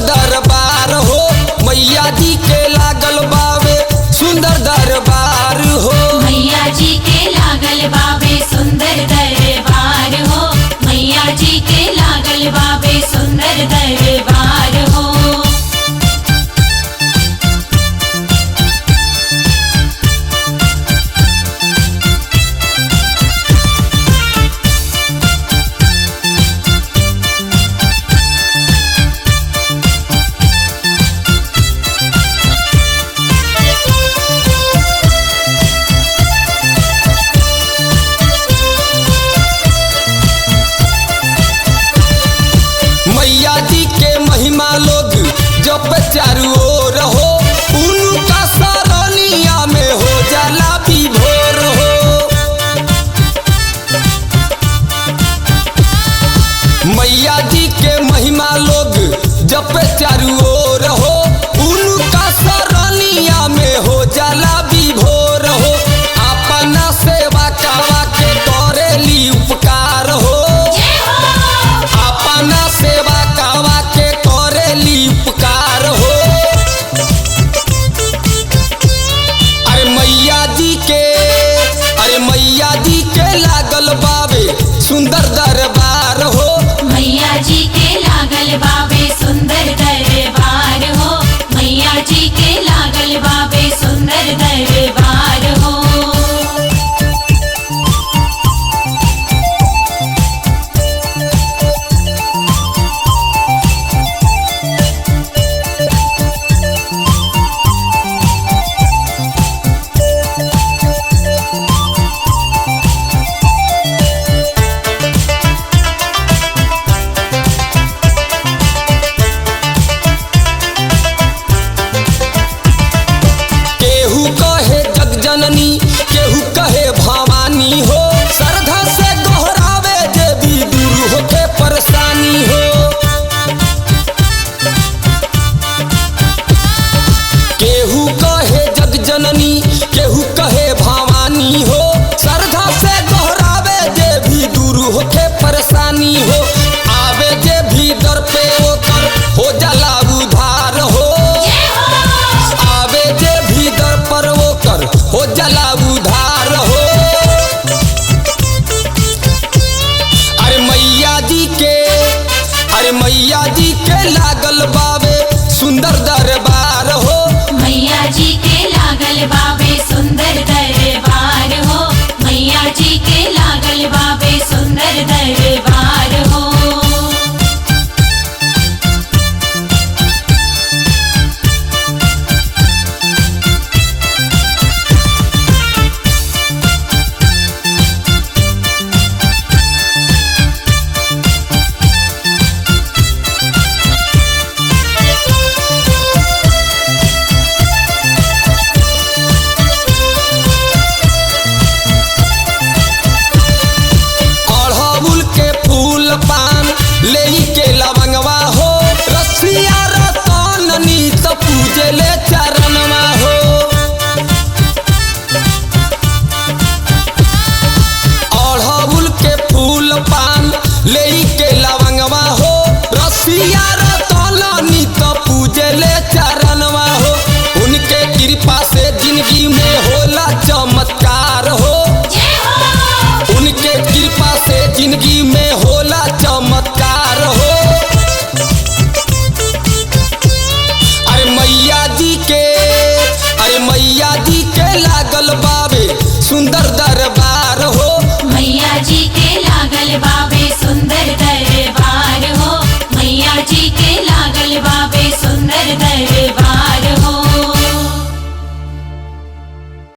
दरबार हो, मैया जी के लागल बावे सुंदर दरबार हो। मैया जी के लागल बावे सुंदर दरबार हो, मैया जी के लागल बावे सुंदर दरबार हो। मैया जी के महिमा लोग जप चारू ओर हो, उनका सरनिया में हो जाला विभोर हो। मैया जी के महिमा लोग जप चारू ओर हो, उनका सरनिया में हो जाला विभोर हो। अपना सेवा कावा के करेली उपकार हो, अपना सेवा कावा के करेली उपकार हो। अरे मैया जी के लागल बावे सुंदर दरबार हो। मैया जी के लागल बावे सुंदर दरबार हो, मैया जी के लागल बावे सुंदर दरबार हो। केहू कहे जगजननी, केहू कहे भवानी हो, श्रद्धा से गोहरावे जे भी दूर होके परेशानी हो। केहू कहे जगजननी, केहू कहे भवानी हो, श्रद्धा से गोहरावे जे भी दूर होके परेशानी हो। आवे जे भी दर पे ओकर हो जाला उधार हो, आवे जे भी दर पर ओकर हो जाला उधार हो। अरे मैया जी के लागल बावे सुंदर दरबार हो। मैया जी के लागल बावे सुंदर दरबार हो, मैया जी के लागल बावे सुंदर दरबार हो। अड़हुल के फूल पान लेई के लवंगवा हो, रसिया रतननी त पूजे ले चरणवा हो। अड़हुल के फूल पान लेई के लवंगवा हो, रसिया रतननी त पूजे ले चरणवा हो। उनके कृपा से जिंदगी में होला चमत्कार हो, उनके कृपा से जिंदगी